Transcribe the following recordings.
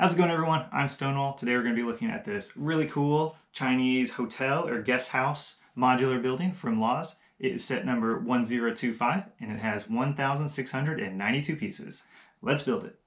How's it going, everyone? I'm Stonewall. Today we're going to be looking at this really cool Chinese hotel or guest house modular building from Loz. It is set number 1025 and it has 1,692 pieces. Let's build it.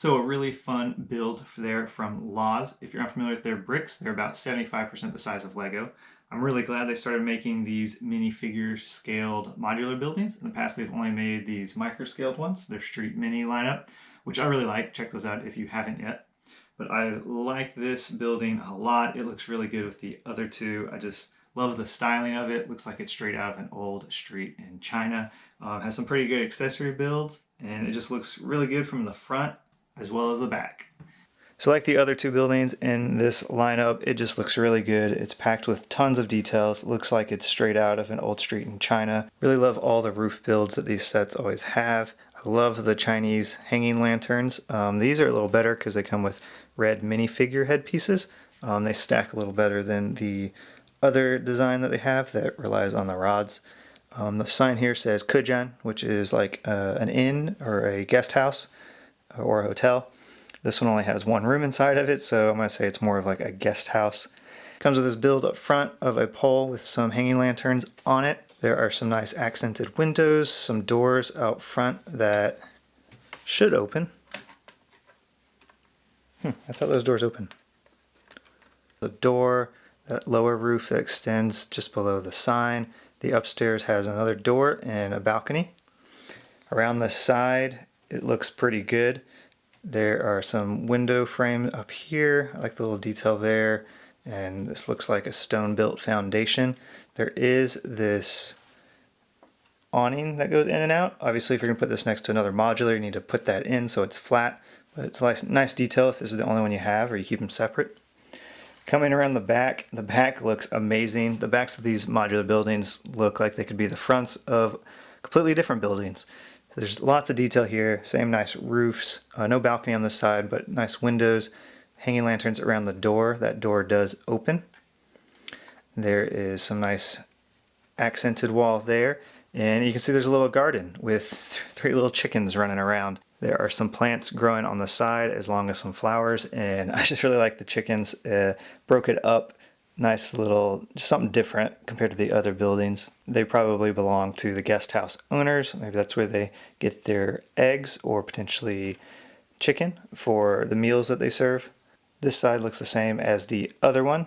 So a really fun build there from Loz. If you're unfamiliar with their bricks, they're about 75% the size of Lego. I'm really glad they started making these minifigure scaled modular buildings. In the past, they've only made these micro scaled ones, their Street Mini lineup, which I really like. Check those out if you haven't yet. But I like this building a lot. It looks really good with the other two. I just love the styling of it. Looks like it's straight out of an old street in China. Has some pretty good accessory builds, and it just looks really good from the front as well as the back. So like the other two buildings in this lineup, it just looks really good. It's packed with tons of details. It looks like it's straight out of an old street in China. Really love all the roof builds that these sets always have. I love the Chinese hanging lanterns. These are a little better because they come with red minifigure headpieces. They stack a little better than the other design that they have that relies on the rods. The sign here says Kujan, which is like an inn or a guest house or a hotel. This one only has one room inside of it, so I'm going to say it's more of like a guest house. Comes with this build up front of a pole with some hanging lanterns on it. There are some nice accented windows, some doors out front that should open. I thought those doors open. The door, that lower roof that extends just below the sign. The upstairs has another door and a balcony. Around the side, it looks pretty good. There are some window frames up here. I like the little detail there. And this looks like a stone-built foundation. There is this awning that goes in and out. Obviously, if you're going to put this next to another modular, you need to put that in so it's flat. But it's a nice detail if this is the only one you have or you keep them separate. Coming around the back looks amazing. The backs of these modular buildings look like they could be the fronts of completely different buildings. There's lots of detail here, same nice roofs, no balcony on this side, but nice windows, hanging lanterns around the door. That door does open. There is some nice accented wall there, and you can see there's a little garden with three little chickens running around. There are some plants growing on the side as long as some flowers, and I just really like the chickens. Broke it up. Nice little, just something different compared to the other buildings. They probably belong to the guest house owners. Maybe that's where they get their eggs or potentially chicken for the meals that they serve. This side looks the same as the other one.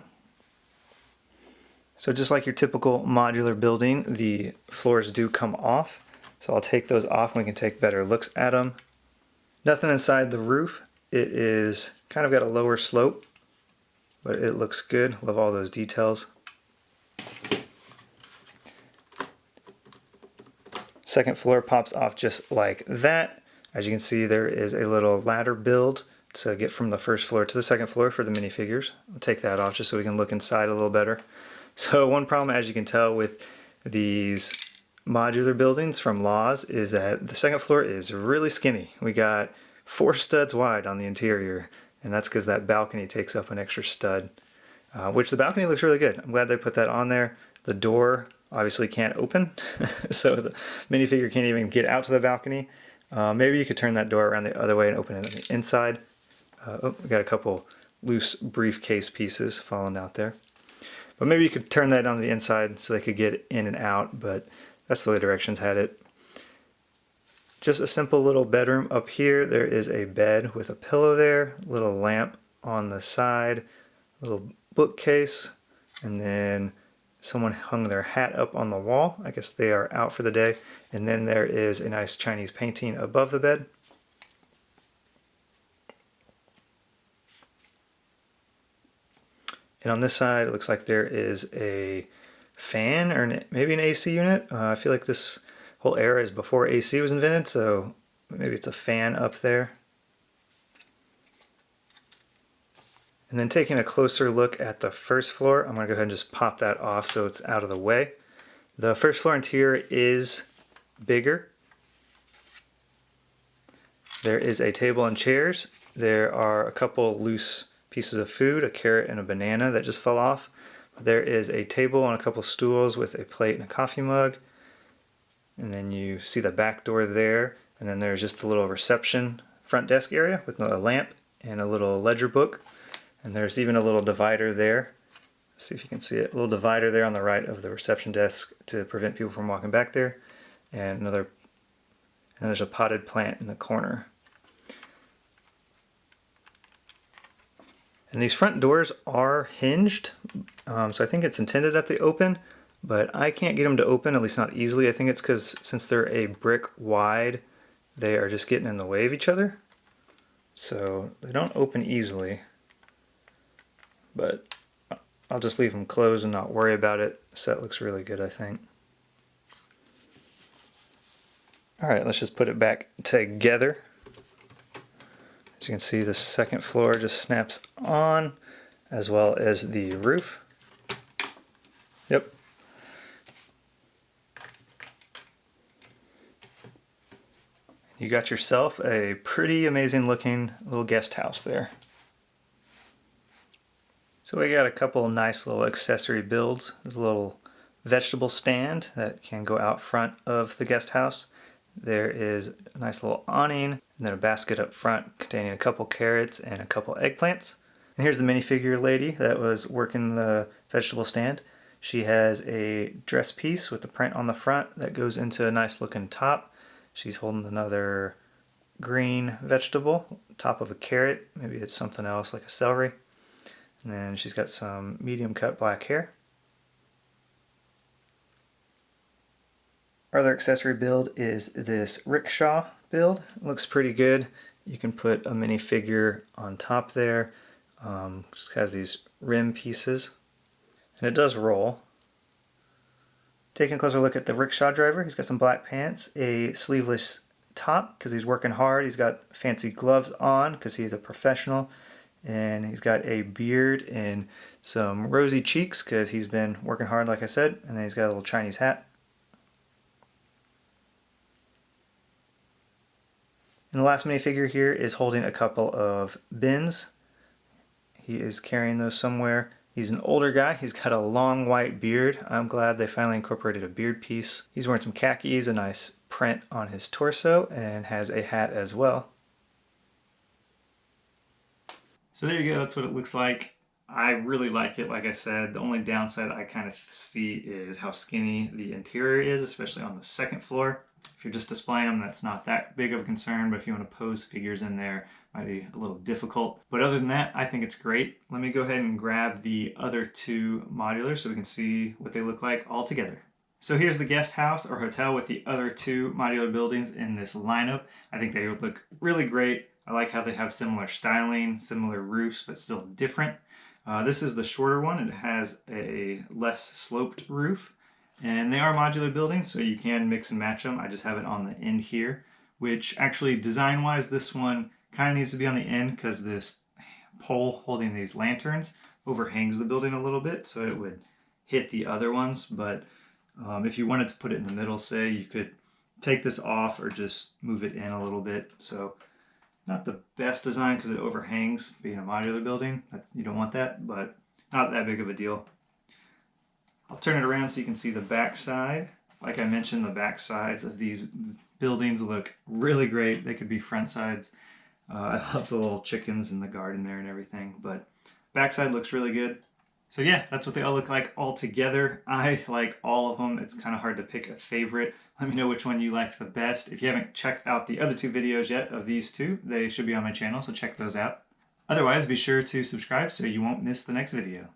So just like your typical modular building, the floors do come off. So I'll take those off and we can take better looks at them. Nothing inside the roof. It is kind of got a lower slope, but it looks good. Love all those details. Second floor pops off just like that. As you can see, there is a little ladder build to get from the first floor to the second floor for the minifigures. I'll take that off just so we can look inside a little better. So one problem, as you can tell with these modular buildings from Loz, is that the second floor is really skinny. We got 4 studs wide on the interior, and that's because that balcony takes up an extra stud, which the balcony looks really good. I'm glad they put that on there. The door obviously can't open, so the minifigure can't even get out to the balcony. Maybe you could turn that door around the other way and open it on the inside. We got a couple loose briefcase pieces falling out there. But maybe you could turn that on the inside so they could get in and out, but that's the way directions had it. Just a simple little bedroom up here. There is a bed with a pillow there, little lamp on the side, little bookcase, and then someone hung their hat up on the wall. I guess they are out for the day. And then there is a nice Chinese painting above the bed. And on this side, it looks like there is a fan or maybe an AC unit. I feel like this whole era is before AC was invented, so maybe it's a fan up there. And then taking a closer look at the first floor, I'm going to go ahead and just pop that off so it's out of the way. The first floor interior is bigger. There is a table and chairs. There are a couple loose pieces of food, a carrot and a banana that just fell off. There is a table and a couple stools with a plate and a coffee mug. And then you see the back door there. And then there's just a little reception front desk area with a lamp and a little ledger book. And there's even a little divider there. Let's see if you can see it. A little divider there on the right of the reception desk to prevent people from walking back there. And there's a potted plant in the corner. And these front doors are hinged, so I think it's intended that they open, but I can't get them to open, at least not easily. I think it's because since they're a brick wide, they are just getting in the way of each other. So they don't open easily, but I'll just leave them closed and not worry about it. The set looks really good, I think. All right, let's just put it back together. As you can see, the second floor just snaps on, as well as the roof. Yep. You got yourself a pretty amazing looking little guest house there. So we got a couple nice little accessory builds. There's a little vegetable stand that can go out front of the guest house. There is a nice little awning, and then a basket up front containing a couple carrots and a couple eggplants. And here's the minifigure lady that was working the vegetable stand. She has a dress piece with the print on the front that goes into a nice looking top. She's holding another green vegetable, top of a carrot. Maybe it's something else like a celery. And then she's got some medium cut black hair. Our other accessory build is this rickshaw build. It looks pretty good. You can put a minifigure on top there. Just has these rim pieces. And it does roll. Taking a closer look at the rickshaw driver, he's got some black pants, a sleeveless top because he's working hard. He's got fancy gloves on because he's a professional. And he's got a beard and some rosy cheeks because he's been working hard, like I said. And then he's got a little Chinese hat. And the last minifigure here is holding a couple of bins. He is carrying those somewhere. He's an older guy. He's got a long white beard. I'm glad they finally incorporated a beard piece. He's wearing some khakis, a nice print on his torso, and has a hat as well. So there you go, that's what it looks like. I really like it, like I said. The only downside I kind of see is how skinny the interior is, especially on the second floor. If you're just displaying them, that's not that big of a concern, but if you want to pose figures in there, it might be a little difficult. But other than that, I think it's great. Let me go ahead and grab the other two modulars so we can see what they look like all together. So here's the guest house or hotel with the other two modular buildings in this lineup. I think they would look really great. I like how they have similar styling, similar roofs, but still different. This is the shorter one. It has a less sloped roof. And they are modular buildings, so you can mix and match them. I just have it on the end here, which actually design-wise, this one kind of needs to be on the end because this pole holding these lanterns overhangs the building a little bit, so it would hit the other ones. But if you wanted to put it in the middle, say, you could take this off or just move it in a little bit. So not the best design because it overhangs being a modular building. You don't want that, but not that big of a deal. I'll turn it around so you can see the back side. Like I mentioned, the back sides of these buildings look really great. They could be front sides. I love the little chickens in the garden there and everything, but backside looks really good. So yeah, that's what they all look like all together. I like all of them. It's kind of hard to pick a favorite. Let me know which one you liked the best. If you haven't checked out the other two videos yet of these two, they should be on my channel, so check those out. Otherwise, be sure to subscribe so you won't miss the next video.